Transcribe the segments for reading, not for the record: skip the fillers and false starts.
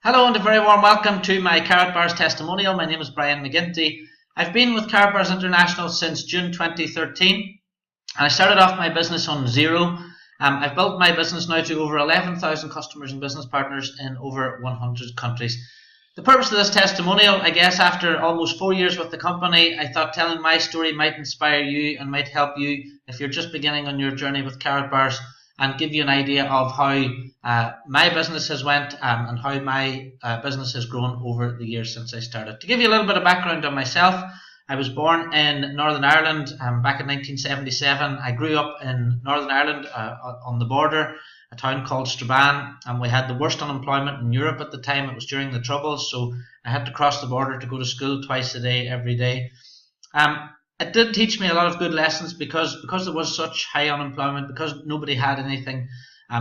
Hello and a very warm welcome to my karatbars testimonial. My name is Brian Mcginty. I've been with karatbars-international since June 2013 and I started off my business on zero. I've built my business now to over 11,000 customers and business partners in over 100 countries. The purpose of this testimonial, I guess after almost 4 years with the company, I thought telling my story might inspire you and might help you if you're just beginning on your journey with karatbars, and give you an idea of how my business has went and how my business has grown over the years since I started. To give you a little bit of background on myself, I was born in Northern Ireland back in 1977. I grew up in Northern Ireland on the border, a town called Strabane, and we had the worst unemployment in Europe at the time. It was during the Troubles, so I had to cross the border to go to school twice a day, every day. It did teach me a lot of good lessons because there was such high unemployment, because nobody had anything.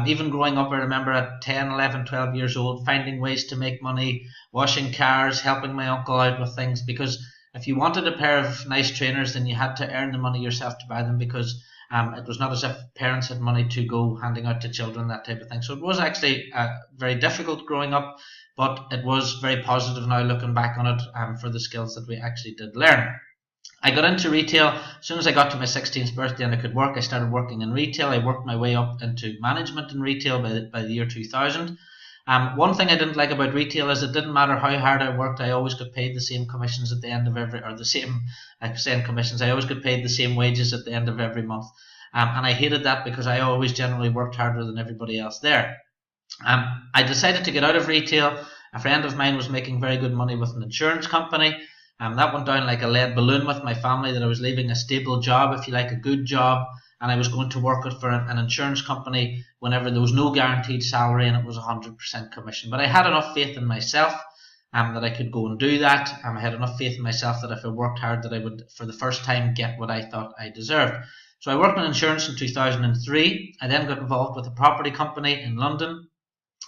Even growing up, I remember at 10, 11, 12 years old, finding ways to make money, washing cars, helping my uncle out with things, because if you wanted a pair of nice trainers, then you had to earn the money yourself to buy them, because it was not as if parents had money to go handing out to children, that type of thing. So it was actually very difficult growing up, but it was very positive now looking back on it for the skills that we actually did learn. I got into retail as soon as I got to my 16th birthday and I could work. I started working in retail. I worked my way up into management in retail by the year 2000. One thing I didn't like about retail is it didn't matter how hard I worked, I always got paid the same commissions at the end of commissions. I always got paid the same wages at the end of every month. And I hated that because I always generally worked harder than everybody else there. I decided to get out of retail. A friend of mine was making very good money with an insurance company. That went down like a lead balloon with my family, that I was leaving a stable job, if you like, a good job, and I was going to work for an insurance company whenever there was no guaranteed salary and it was 100% commission. But I had enough faith in myself that I could go and do that. I had enough faith in myself that if I worked hard that I would, for the first time, get what I thought I deserved. So I worked in insurance in 2003. I then got involved with a property company in London.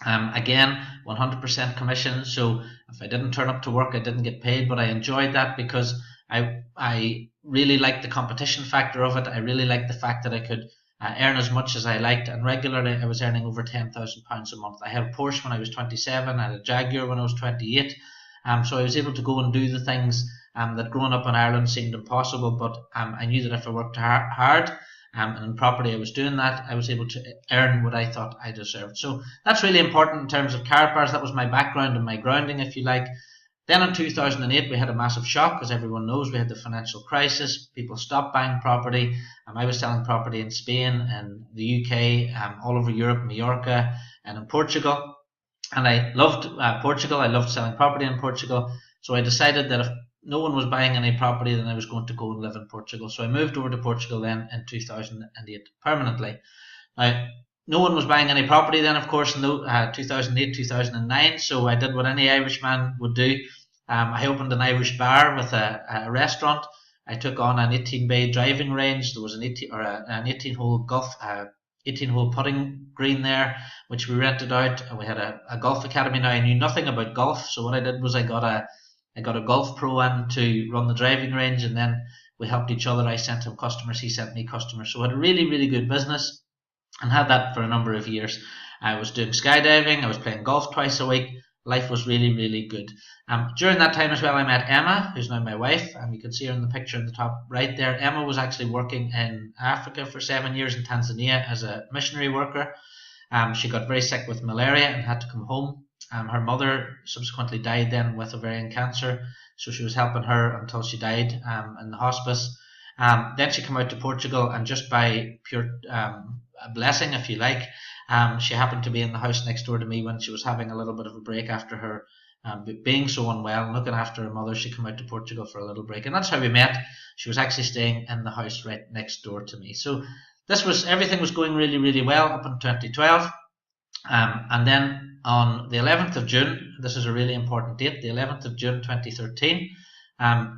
Again, 100% commission, so if I didn't turn up to work I didn't get paid, but I enjoyed that because I really liked the competition factor of it. I really liked the fact that I could earn as much as I liked, and regularly I was earning over £10,000 a month. I had a Porsche when I was 27, I had a Jaguar when I was 28, so I was able to go and do the things that growing up in Ireland seemed impossible, but I knew that if I worked hard, and in property I was doing that, I was able to earn what I thought I deserved. So that's really important in terms of karatbars. That was my background and my grounding, if you like. Then in 2008 we had a massive shock, as everyone knows. We had the financial crisis. People stopped buying property. I was selling property in Spain and the UK, all over Europe, Mallorca, and in Portugal. And I loved Portugal. I loved selling property in Portugal. So I decided that if no one was buying any property, then I was going to go and live in Portugal. So I moved over to Portugal then in 2008 permanently. Now, no one was buying any property then, of course, in 2008, 2009. So I did what any Irishman would do. I opened an Irish bar with a restaurant. I took on an 18-bay driving range. There was an 18-hole golf, 18-hole putting green there, which we rented out. And we had a golf academy. Now, I knew nothing about golf, so what I did was I got a golf pro in to run the driving range, and then we helped each other. I sent him customers, he sent me customers. So I had a really, really good business and had that for a number of years. I was doing skydiving, I was playing golf twice a week. Life was really, really good. During that time as well, I met Emma, who's now my wife. You can see her in the picture in the top right there. Emma was actually working in Africa for 7 years in Tanzania as a missionary worker. She got very sick with malaria and had to come home. Her mother subsequently died then with ovarian cancer, so she was helping her until she died in the hospice. Then she came out to Portugal, and just by pure blessing, if you like, she happened to be in the house next door to me when she was having a little bit of a break after her being so unwell and looking after her mother. She came out to Portugal for a little break, and that's how we met. She was actually staying in the house right next door to me. So everything was going really, really well up in 2012. And then on the 11th of June, this is a really important date, the 11th of June 2013,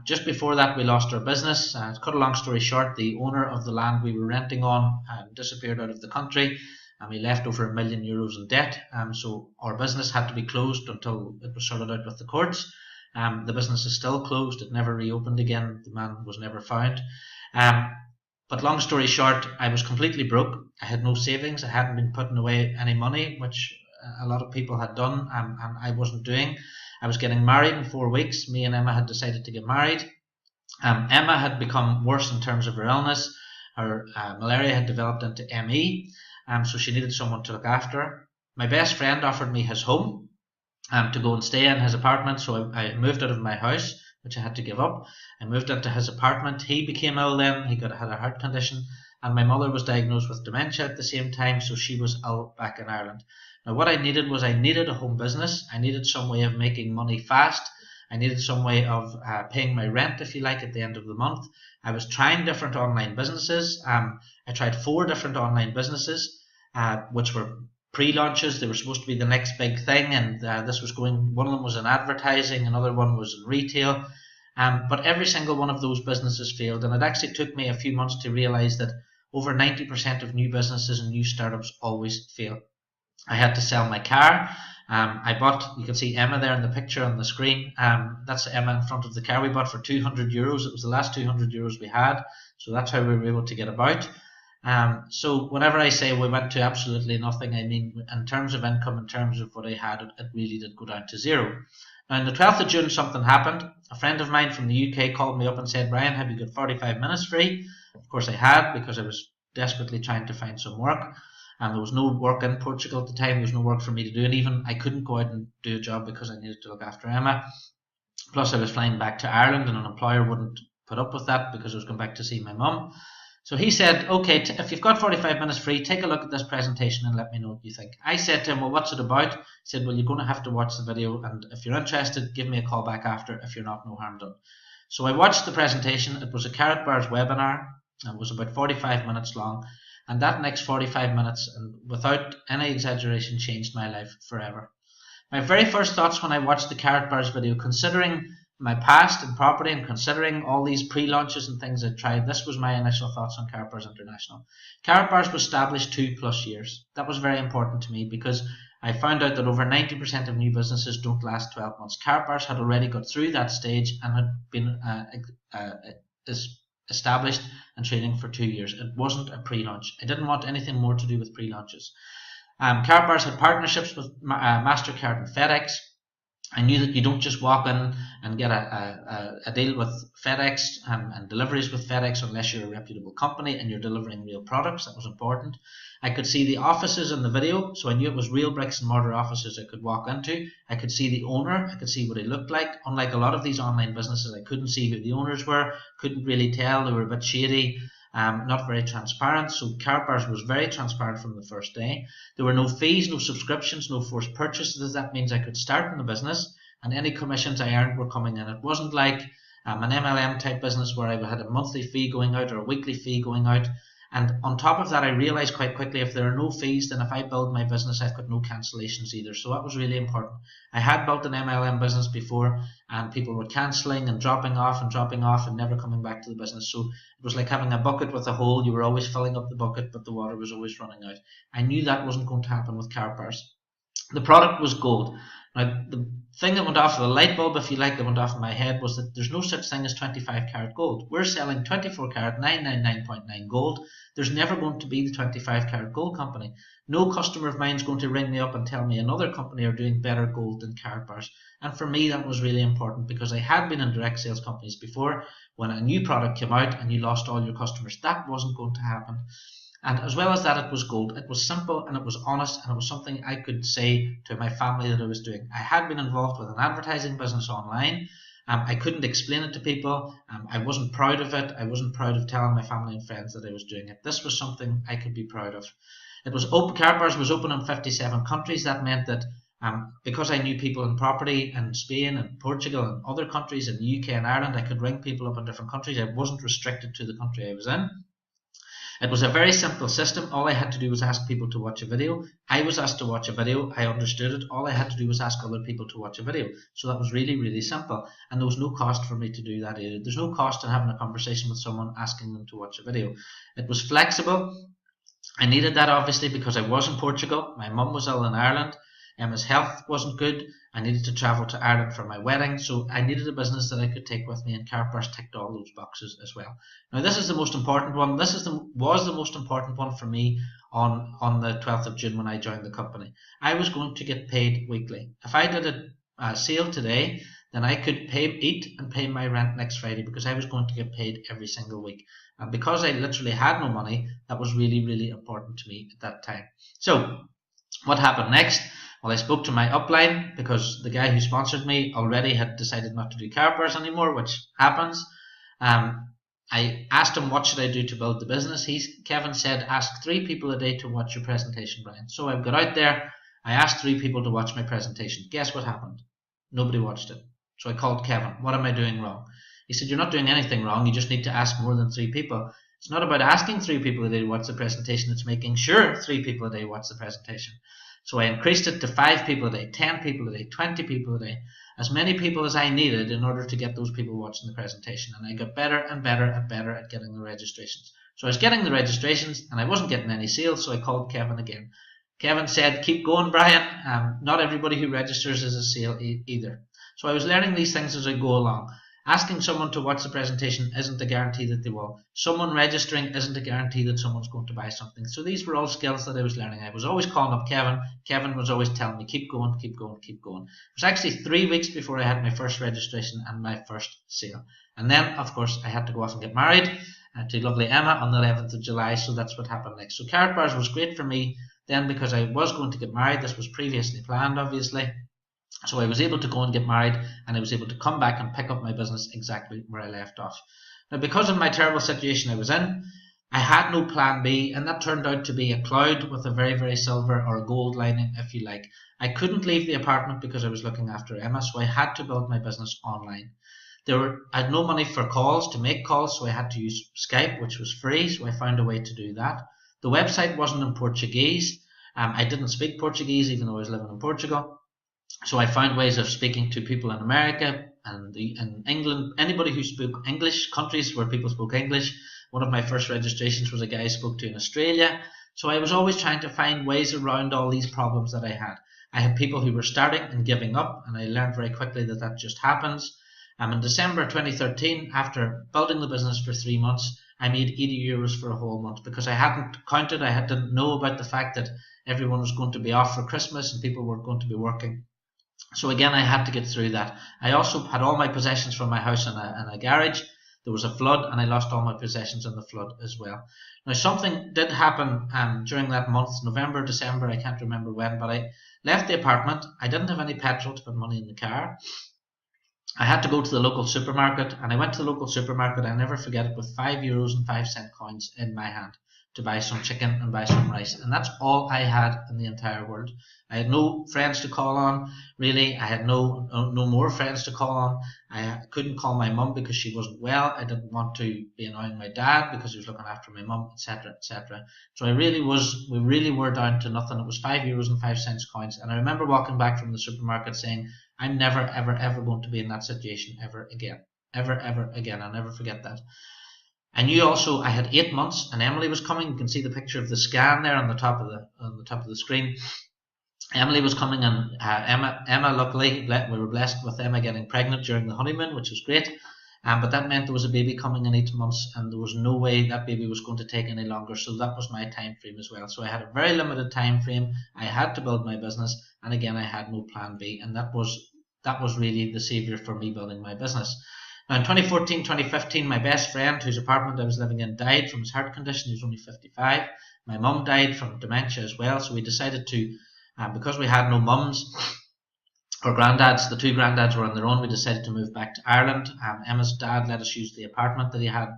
just before that we lost our business. To cut a long story short, the owner of the land we were renting on disappeared out of the country, and we left over €1 million in debt. So our business had to be closed until it was sorted out with the courts. The business is still closed. It never reopened again. The man was never found. But long story short, I was completely broke. I had no savings. I hadn't been putting away any money, which a lot of people had done, and I wasn't doing. I was getting married in 4 weeks. Me and Emma had decided to get married. Emma had become worse in terms of her illness. Her malaria had developed into ME, so she needed someone to look after her. My best friend offered me his home to go and stay in his apartment, so I moved out of my house, which I had to give up. I moved into his apartment. He became ill then. He had a heart condition, and my mother was diagnosed with dementia at the same time, so she was ill back in Ireland. Now what I needed was, I needed a home business. I needed some way of making money fast. I needed some way of paying my rent, if you like, at the end of the month. I was trying different online businesses. I tried 4 different online businesses, which were pre-launches. They were supposed to be the next big thing, and this was going. One of them was in advertising, another one was in retail. But every single one of those businesses failed, and it actually took me a few months to realize that over 90% of new businesses and new startups always fail. I had to sell my car. I bought, you can see Emma there in the picture on the screen. That's Emma in front of the car. We bought for €200. It was the last €200 we had, so that's how we were able to get about. So whenever I say we went to absolutely nothing, I mean in terms of income, in terms of what I had, it really did go down to zero. Now on the 12th of June something happened. A friend of mine from the UK called me up and said, "Brian, have you got 45 minutes free?" Of course I had, because I was desperately trying to find some work. And there was no work in Portugal at the time. There was no work for me to do, and even I couldn't go out and do a job because I needed to look after Emma. Plus I was flying back to Ireland, and an employer wouldn't put up with that because I was going back to see my mum. So he said, "Okay, if you've got 45 minutes free, take a look at this presentation and let me know what you think." I said to him, "Well, what's it about?" He said, "Well, you're going to have to watch the video, and if you're interested, give me a call back after. If you're not, no harm done." So I watched the presentation. It was a karatbars webinar. It was about 45 minutes long. And that next 45 minutes, and without any exaggeration, changed my life forever. My very first thoughts when I watched the karatbars video, considering my past in property and considering all these pre-launches and things I'd tried, this was my initial thoughts on karatbars International. Karatbars was established 2+ years. That was very important to me because I found out that over 90% of new businesses don't last 12 months. Karatbars had already got through that stage and had been established and trading for 2 years. It wasn't a pre-launch. I didn't want anything more to do with pre-launches. Karatbars had partnerships with MasterCard and FedEx. I knew that you don't just walk in and get a deal with FedEx and deliveries with FedEx unless you're a reputable company and you're delivering real products. That was important. I could see the offices in the video, so I knew it was real bricks and mortar offices I could walk into. I could see the owner. I could see what he looked like. Unlike a lot of these online businesses, I couldn't see who the owners were, couldn't really tell. They were a bit shady, not very transparent. So karatbars was very transparent from the first day. There were no fees, no subscriptions, no forced purchases. That means I could start in the business and any commissions I earned were coming in. It wasn't like an MLM type business where I had a monthly fee going out or a weekly fee going out. And on top of that, I realized quite quickly, if there are no fees, then if I build my business, I've got no cancellations either. So that was really important. I had built an MLM business before, and people were cancelling and dropping off and never coming back to the business. So it was like having a bucket with a hole. You were always filling up the bucket, but the water was always running out. I knew that wasn't going to happen with karatbars. The product was gold. Now, the thing that went off, the light bulb, if you like, that went off in my head was that there's no such thing as 25 karat gold. We're selling 24 karat 999.9 gold. There's never going to be the 25 karat gold company. No customer of mine is going to ring me up and tell me another company are doing better gold than karatbars. And for me, that was really important because I had been in direct sales companies before. When a new product came out and you lost all your customers, that wasn't going to happen. And as well as that, it was gold. It was simple and it was honest, and it was something I could say to my family that I was doing. I had been involved with an advertising business online. I couldn't explain it to people. I wasn't proud of it. I wasn't proud of telling my family and friends that I was doing it. This was something I could be proud of. It was open. karatbars was open in 57 countries. That meant that because I knew people in property in Spain and Portugal and other countries in the UK and Ireland, I could ring people up in different countries. I wasn't restricted to the country I was in. It was a very simple system. All I had to do was ask people to watch a video. I was asked to watch a video. I understood it. All I had to do was ask other people to watch a video. So that was really, really simple. And there was no cost for me to do that either. There's no cost in having a conversation with someone asking them to watch a video. It was flexible. I needed that obviously because I was in Portugal. My mum was ill in Ireland. Emma's health wasn't good. I needed to travel to Ireland for my wedding, so I needed a business that I could take with me, and Karatbars ticked all those boxes as well. Now this is the most important one. This was the most important one for me on the 12th of June when I joined the company. I was going to get paid weekly. If I did a sale today, then I could eat and pay my rent next Friday, because I was going to get paid every single week. And because I literally had no money, that was really, really important to me at that time. So what happened next? Well, I spoke to my upline, because the guy who sponsored me already had decided not to do karatbars anymore, which happens. I asked him, what should I do to build the business? Kevin said, ask 3 people a day to watch your presentation, Brian. So I got out there, I asked 3 people to watch my presentation. Guess what happened? Nobody watched it. So I called Kevin. What am I doing wrong? He said, you're not doing anything wrong. You just need to ask more than 3 people. It's not about asking 3 people a day to watch the presentation. It's making sure 3 people a day watch the presentation. So I increased it to 5 people a day, 10 people a day, 20 people a day, as many people as I needed in order to get those people watching the presentation. And I got better and better and better at getting the registrations. So I was getting the registrations and I wasn't getting any sales, so I called Kevin again. Kevin said, keep going, Brian. Not everybody who registers is a sale either. So I was learning these things as I go along. Asking someone to watch the presentation isn't a guarantee that they will. Someone registering isn't a guarantee that someone's going to buy something. So these were all skills that I was learning. I was always calling up Kevin. Kevin was always telling me, keep going, keep going, keep going. It was actually 3 weeks before I had my first registration and my first sale. And then, of course, I had to go off and get married to lovely Emma on the 11th of July. So that's what happened next. So karatbars was great for me then, because I was going to get married. This was previously planned, obviously. So I was able to go and get married, and I was able to come back and pick up my business exactly where I left off. Now, because of my terrible situation I was in, I had no plan B, and that turned out to be a cloud with a very, very silver or a gold lining, if you like. I couldn't leave the apartment because I was looking after Emma, so I had to build my business online. I had no money for calls, to make calls, so I had to use Skype, which was free, so I found a way to do that. The website wasn't in Portuguese. I didn't speak Portuguese, even though I was living in Portugal. So I found ways of speaking to people in America and in England, anybody who spoke English, countries where people spoke English. One of my first registrations was a guy I spoke to in Australia. So I was always trying to find ways around all these problems that I had. I had people who were starting and giving up, and I learned very quickly that that just happens. In December 2013, after building the business for 3 months, I made €80 for a whole month, because I hadn't counted, I didn't know about the fact that everyone was going to be off for Christmas and people were going to be working. So again, I had to get through that. I also had all my possessions from my house in a garage. There was a flood, and I lost all my possessions in the flood as well. Now, something did happen during that month, November, December, I can't remember when, but I left the apartment. I didn't have any petrol to put money in the car. I had to go to the local supermarket, and I went to the local supermarket, I never forget it, with €5.05 coins in my hand to buy some chicken and buy some rice. And that's all I had in the entire world. I had no friends to call on, really. I had no more friends to call on. I couldn't call my mum because she wasn't well. I didn't want to be annoying my dad because he was looking after my mum, etc., etc. So we really were down to nothing. It was €5.05 coins. And I remember walking back from the supermarket saying, I'm never, ever, ever going to be in that situation ever again. Ever, ever again. I'll never forget that. I knew also I had 8 months, and Emily was coming. You can see the picture of the scan there on the top of the screen. Emily was coming, and Emma, luckily, we were blessed with Emma getting pregnant during the honeymoon, which was great. But that meant there was a baby coming in 8 months, and there was no way that baby was going to take any longer. So that was my time frame as well. So I had a very limited time frame. I had to build my business, and again, I had no plan B, and that was really the savior for me building my business. Now in 2014, 2015, my best friend, whose apartment I was living in, died from his heart condition. He was only 55. My mum died from dementia as well. So we decided to, because we had no mums or granddads, the 2 granddads were on their own, we decided to move back to Ireland. Emma's dad let us use the apartment that he had,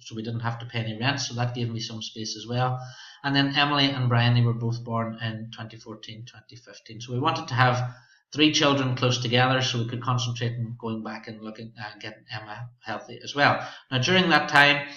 so we didn't have to pay any rent. So that gave me some space as well. And then Emily and Brian, they were both born in 2014, 2015. So we wanted to have 3 children close together so we could concentrate on going back and looking at getting Emma healthy as well. Now during that time,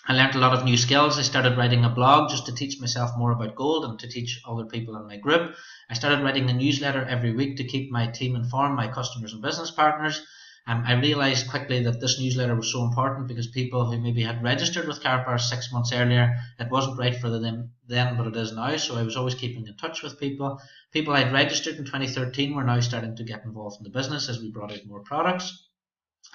I learned a lot of new skills. I started writing a blog just to teach myself more about gold and to teach other people in my group. I started writing a newsletter every week to keep my team informed, my customers and business partners. I realized quickly that this newsletter was so important because people who maybe had registered with Karatbars 6 months earlier, it wasn't right for them then, but it is now. So I was always keeping in touch with people. People I'd registered in 2013 were now starting to get involved in the business as we brought out more products.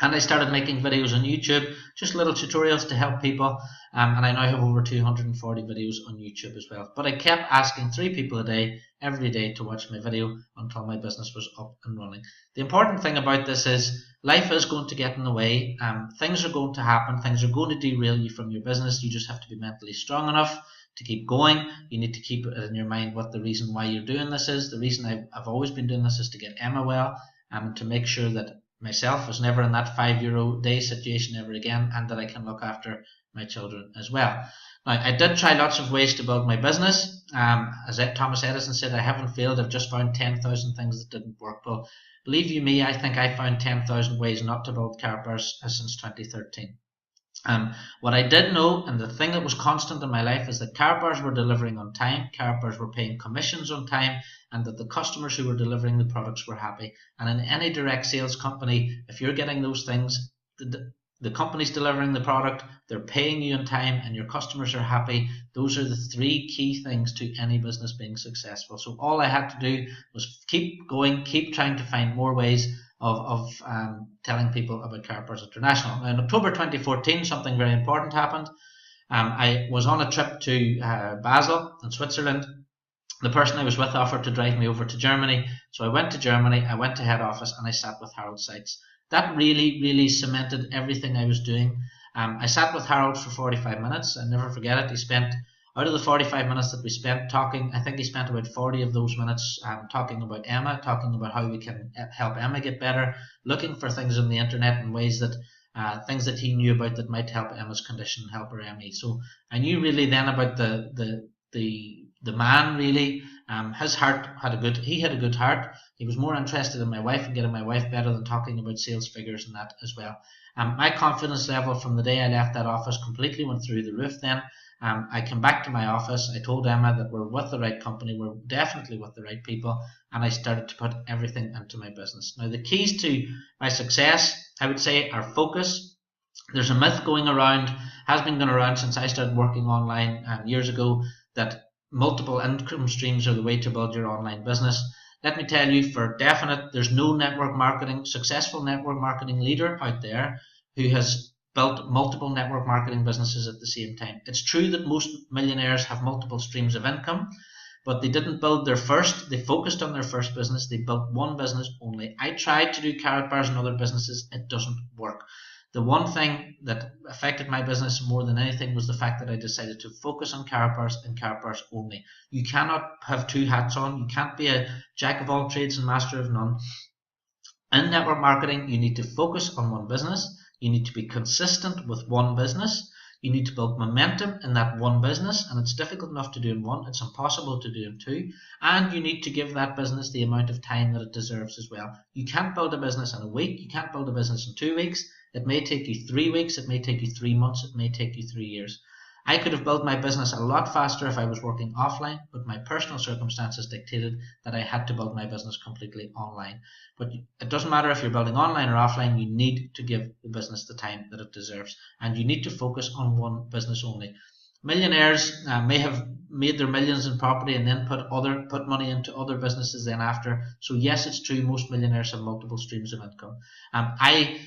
And I started making videos on YouTube, just little tutorials to help people, and I now have over 240 videos on YouTube as well. But I kept asking 3 people a day, every day, to watch my video until my business was up and running. The important thing about this is life is going to get in the way, things are going to happen, things are going to derail you from your business. You just have to be mentally strong enough to keep going. You need to keep it in your mind what the reason why you're doing this is. The reason I've always been doing this is to get Emma well, and to make sure that myself was never in that €5-day situation ever again, and that I can look after my children as well. Now, I did try lots of ways to build my business. As Thomas Edison said, I haven't failed, I've just found 10,000 things that didn't work. Well, believe you me, I think I found 10,000 ways not to build Karatbars since 2013. What I did know, and the thing that was constant in my life, is that Karatbars were delivering on time, Karatbars were paying commissions on time, and that the customers who were delivering the products were happy. And in any direct sales company, if you're getting those things, the company's delivering the product, they're paying you on time, and your customers are happy. Those are the 3 key things to any business being successful. So all I had to do was keep going, keep trying to find more ways of telling people about Karatbars International. Now, in October 2014, something very important happened. I was on a trip to Basel in Switzerland. The person I was with offered to drive me over to Germany. So I went to Germany, I went to head office, and I sat with Harold Seitz. That really cemented everything I was doing. I sat with Harold for 45 minutes. I never forget it. He spent, out of the 45 minutes that we spent talking, I think he spent about 40 of those minutes talking about Emma, talking about how we can help Emma get better, looking for things on the internet and ways that things that he knew about that might help Emma's condition, help her ME. So I knew really then about the man really. His heart had he had a good heart. He was more interested in my wife and getting my wife better than talking about sales figures and that as well. My confidence level from the day I left that office completely went through the roof then. I came back to my office, I told Emma that we're with the right company, we're definitely with the right people, and I started to put everything into my business. Now, the keys to my success, I would say, are focus. There's a myth going around, has been going around since I started working online years ago, that multiple income streams are the way to build your online business. Let me tell you for definite, there's no successful network marketing leader out there who has built multiple network marketing businesses at the same time. It's true that most millionaires have multiple streams of income, but they didn't build their first. They focused on their first business. They built one business only. I tried to do Karatbars and other businesses. It doesn't work. The one thing that affected my business more than anything was the fact that I decided to focus on Karatbars and Karatbars only. You cannot have 2 hats on. You can't be a jack of all trades and master of none. In network marketing, you need to focus on one business. You need to be consistent with one business. You need to build momentum in that one business, and it's difficult enough to do in one. It's impossible to do in 2. And you need to give that business the amount of time that it deserves as well. You can't build a business in a week. You can't build a business in 2 weeks. It may take you 3 weeks. It may take you 3 months. It may take you 3 years. I could have built my business a lot faster if I was working offline, but my personal circumstances dictated that I had to build my business completely online. But it doesn't matter if you're building online or offline, you need to give the business the time that it deserves, and you need to focus on one business only. Millionaires may have made their millions in property and then put money into other businesses then after. So yes, it's true, most millionaires have multiple streams of income. I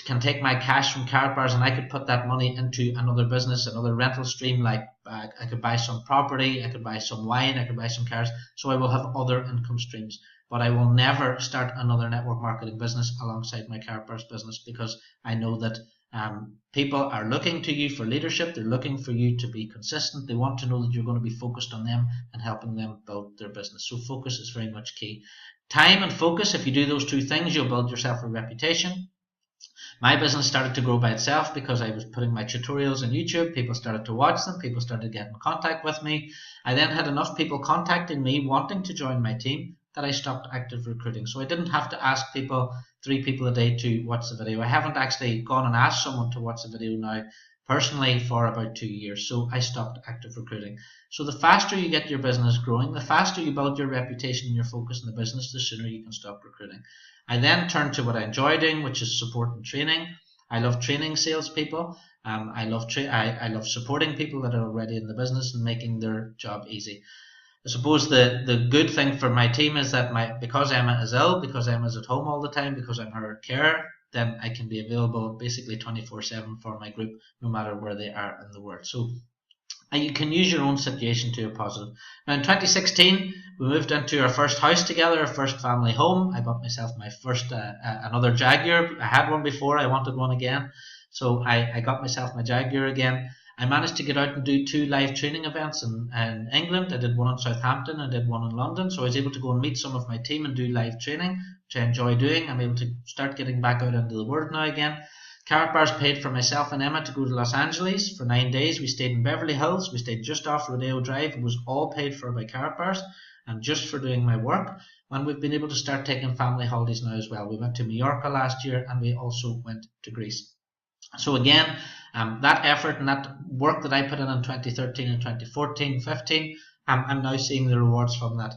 can take my cash from Karatbars and I could put that money into another business, another rental stream, like I could buy some property, I could buy some wine, I could buy some cars, so I will have other income streams. But I will never start another network marketing business alongside my Karatbars business, because I know that people are looking to you for leadership. They're looking for you to be consistent. They want to know that you're going to be focused on them and helping them build their business. So focus is very much key. Time and focus, if you do those 2 things, you'll build yourself a reputation. My business started to grow by itself because I was putting my tutorials on YouTube. People started to watch them. People started getting in contact with me. I then had enough people contacting me wanting to join my team that I stopped active recruiting. So I didn't have to ask people, 3 people a day, to watch the video. I haven't actually gone and asked someone to watch the video now personally for about 2 years. So I stopped active recruiting. So the faster you get your business growing, the faster you build your reputation and your focus in the business, the sooner you can stop recruiting. I then turned to what I enjoy doing, which is support and training. I love training salespeople. I love supporting people that are already in the business and making their job easy. I suppose the good thing for my team is that because Emma is ill, because Emma's at home all the time, because I'm her carer, then I can be available basically 24/7 for my group, no matter where they are in the world. So you can use your own situation to your positive. Now in 2016, we moved into our first house together, our first family home. I bought myself my first another Jaguar. I had one before, I wanted one again. So I got myself my Jaguar again. I managed to get out and do 2 live training events in England. I did one in Southampton, I did one in London. So I was able to go and meet some of my team and do live training, which I enjoy doing. I'm able to start getting back out into the world now again. Karatbars paid for myself and Emma to go to Los Angeles for 9 days. We stayed in Beverly Hills. We stayed just off Rodeo Drive. It was all paid for by Karatbars and just for doing my work. And we've been able to start taking family holidays now as well. We went to Mallorca last year and we also went to Greece. So again, that effort and that work that I put in 2013 and 2014, 15, I'm now seeing the rewards from that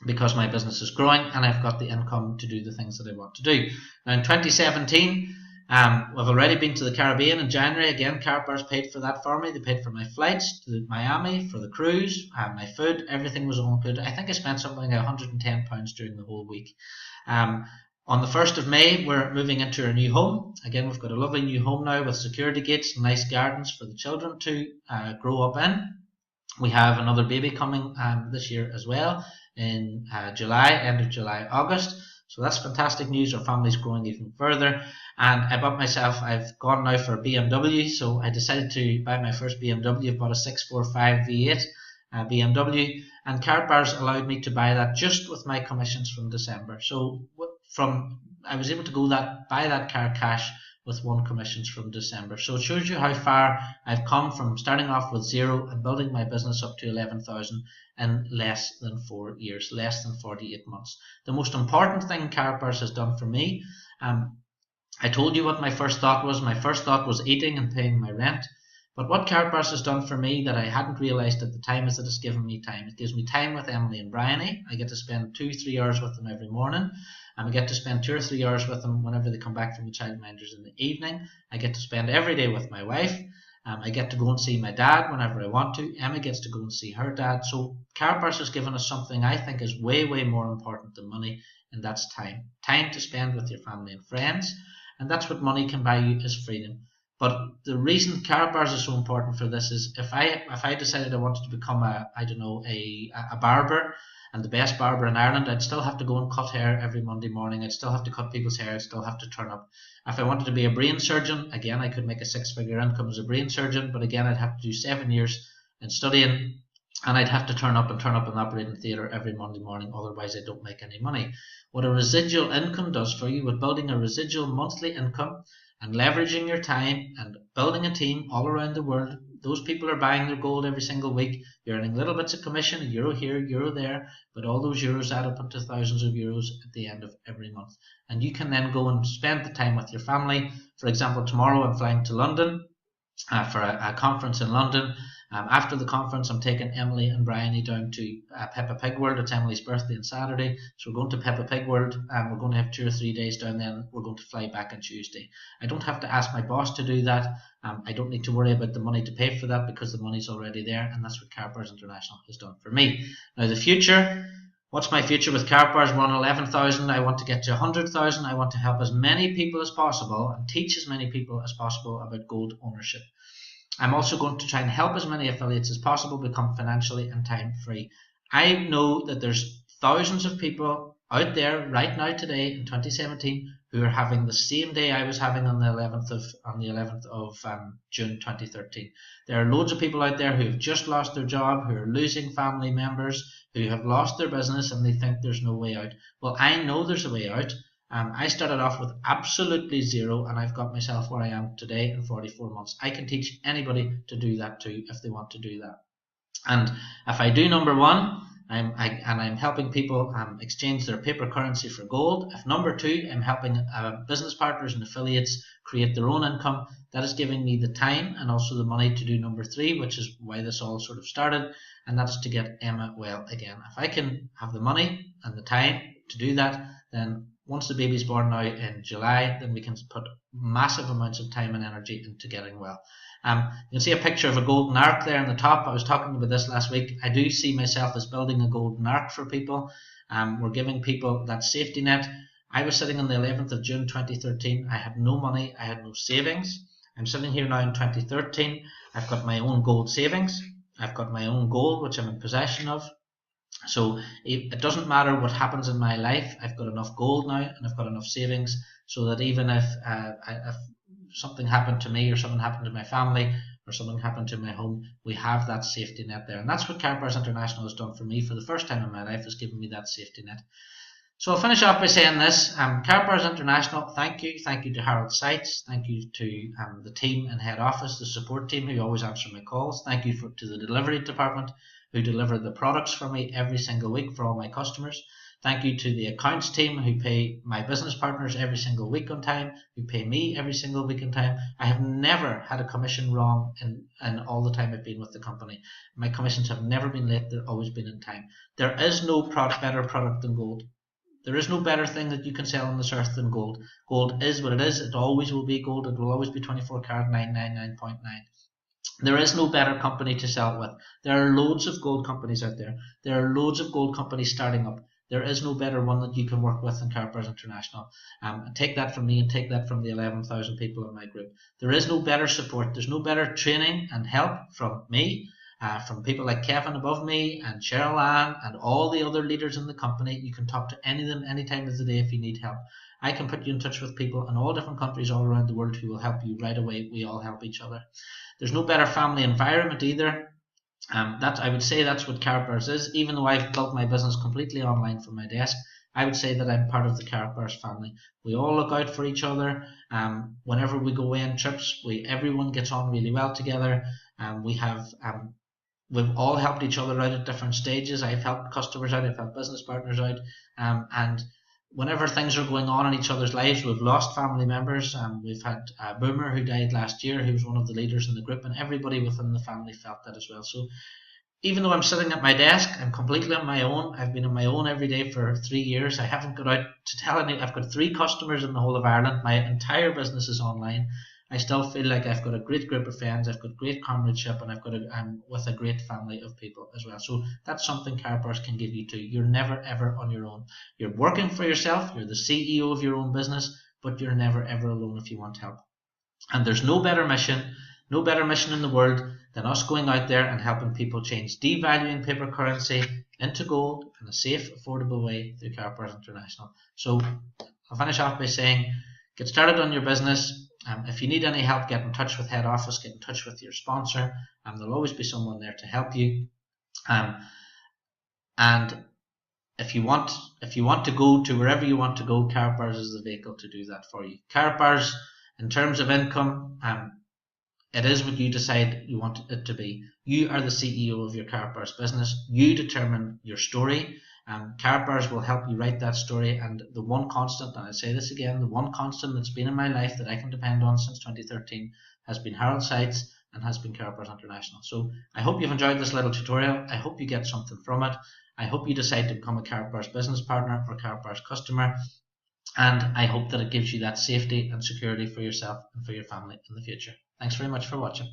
because my business is growing and I've got the income to do the things that I want to do. Now in 2017, we've already been to the Caribbean in January. Again, Karatbars paid for that for me. They paid for my flights to Miami, for the cruise, my food, everything was all included. I think I spent something like £110 during the whole week. On the 1st of May, we're moving into our new home. Again, we've got a lovely new home now with security gates and nice gardens for the children to grow up in. We have another baby coming this year as well in July, end of July, August. So that's fantastic news. Our family's growing even further. And I've gone now for a BMW. So I decided to buy my first BMW. I've bought a 645 V8 BMW. And Karatbars allowed me to buy that just with my commissions from December. So I was able to buy that car cash with 1 commissions from December. So it shows you how far I've come from starting off with 0 and building my business up to 11,000 in less than 4 years, less than 48 months. The most important thing Karatbars has done for me, I told you what my first thought was. My first thought was eating and paying my rent. But what Karatbars has done for me that I hadn't realised at the time is that it's given me time. It gives me time with Emily and Brian. I get to spend 2-3 hours with them every morning. And I get to spend 2 or 3 hours with them whenever they come back from the childminders in the evening. I get to spend every day with my wife. I get to go and see my dad whenever I want to. Emma gets to go and see her dad. So Karatbars has given us something I think is way, way more important than money, and that's time. Time to spend with your family and friends. And that's what money can buy you, is freedom. But the reason Karatbars is so important for this is if I decided I wanted to become a barber, and the best barber in Ireland, I'd still have to go and cut hair every Monday morning. I'd still have to cut people's hair. I'd still have to turn up. If I wanted to be a brain surgeon, again, I could make a 6-figure income as a brain surgeon, but again, I'd have to do 7 years in studying, and I'd have to turn up in the operating theatre every Monday morning. Otherwise, I don't make any money. What a residual income does for you, with building a residual monthly income and leveraging your time and building a team all around the world. Those people are buying their gold every single week. You're earning little bits of commission, €1 here, €1 there, but all those euros add up into thousands of euros at the end of every month. And you can then go and spend the time with your family. For example, tomorrow I'm flying to London for a conference in London. After the conference, I'm taking Emily and Brian down to Peppa Pig World. It's Emily's birthday on Saturday, so we're going to Peppa Pig World, and we're going to have 2 or 3 days down there, and we're going to fly back on Tuesday. I don't have to ask my boss to do that. I don't need to worry about the money to pay for that because the money's already there, and that's what Karatbars International has done for me. Now the future, what's my future with Karatbars? We're on 11,000. I want to get to 100,000. I want to help as many people as possible and teach as many people as possible about gold ownership. I'm also going to try and help as many affiliates as possible become financially and time free. I know that there's thousands of people out there right now today in 2017 who are having the same day I was having on the 11th of June 2013. There are loads of people out there who have just lost their job, who are losing family members, who have lost their business, and they think there's no way out. Well, I know there's a way out. I started off with absolutely 0, and I've got myself where I am today in 44 months. I can teach anybody to do that too if they want to do that. And if I do number 1, I'm helping people exchange their paper currency for gold. If number 2, I'm helping business partners and affiliates create their own income, that is giving me the time and also the money to do number 3, which is why this all sort of started, and that is to get Emma well again. If I can have the money and the time to do that, then once the baby's born now in July, then we can put massive amounts of time and energy into getting well. You can see a picture of a golden arc there on the top. I was talking about this last week. I do see myself as building a golden arc for people. We're giving people that safety net. I was sitting on the 11th of June 2013. I had no money. I had no savings. I'm sitting here now in 2013. I've got my own gold savings. I've got my own gold, which I'm in possession of. So it doesn't matter what happens in my life. I've got enough gold now, and I've got enough savings, so that even if something happened to me, or something happened to my family, or something happened to my home, we have that safety net there. And that's what Karatbars International has done for me for the first time in my life, has given me that safety net. So I'll finish off by saying this. Karatbars International, thank you. Thank you to Harold Seitz. Thank you to the team in head office, the support team who always answer my calls. Thank you to the delivery department who deliver the products for me every single week for all my customers. Thank you to the accounts team who pay my business partners every single week on time, who pay me every single week on time. I have never had a commission wrong in all the time I've been with the company. My commissions have never been late, they've always been in time. There is no better product than gold. There is no better thing that you can sell on this earth than gold. Gold is what it is. It always will be gold. It will always be 24 karat 999.9. There is no better company to sell it with. There are loads of gold companies out there. There are loads of gold companies starting up. There is no better one that you can work with than Karatbars International. Take that from me and take that from the 11,000 people in my group. There is no better support. There's no better training and help from me, from people like Kevin above me and Cheryl Ann and all the other leaders in the company. You can talk to any of them any time of the day if you need help. I can put you in touch with people in all different countries all around the world who will help you right away. We all help each other. There's no better family environment either. I would say that's what Karatbars is. Even though I've built my business completely online from my desk, I would say that I'm part of the Karatbars family. We all look out for each other. Whenever we go away on trips, everyone gets on really well together. We've all helped each other out at different stages. I've helped customers out, I've helped business partners out, and whenever things are going on in each other's lives, we've lost family members. We've had Boomer, who died last year, who was one of the leaders in the group, and everybody within the family felt that as well. So even though I'm sitting at my desk, I'm completely on my own. I've been on my own every day for 3 years. I haven't got out to tell any. I've got 3 customers in the whole of Ireland. My entire business is online. I still feel like I've got a great group of friends, I've got great comradeship, and I'm with a great family of people as well. So that's something Karatbars can give you too. You're never ever on your own. You're working for yourself, you're the CEO of your own business, but you're never ever alone if you want help. And there's no better mission in the world than us going out there and helping people change devaluing paper currency into gold in a safe, affordable way through Karatbars International. So I'll finish off by saying, get started on your business. If you need any help, get in touch with head office, get in touch with your sponsor, there'll always be someone there to help you. And if you want to go to wherever you want to go, Karatbars is the vehicle to do that for you. Karatbars, in terms of income, it is what you decide you want it to be. You are the CEO of your Karatbars business. You determine your story. Karatbars will help you write that story, and the one constant, and I say this again, the one constant that's been in my life that I can depend on since 2013 has been Harold Seitz and has been Karatbars International. So I hope you've enjoyed this little tutorial. I hope you get something from it. I hope you decide to become a Karatbars business partner or Karatbars customer, and I hope that it gives you that safety and security for yourself and for your family in the future. Thanks very much for watching.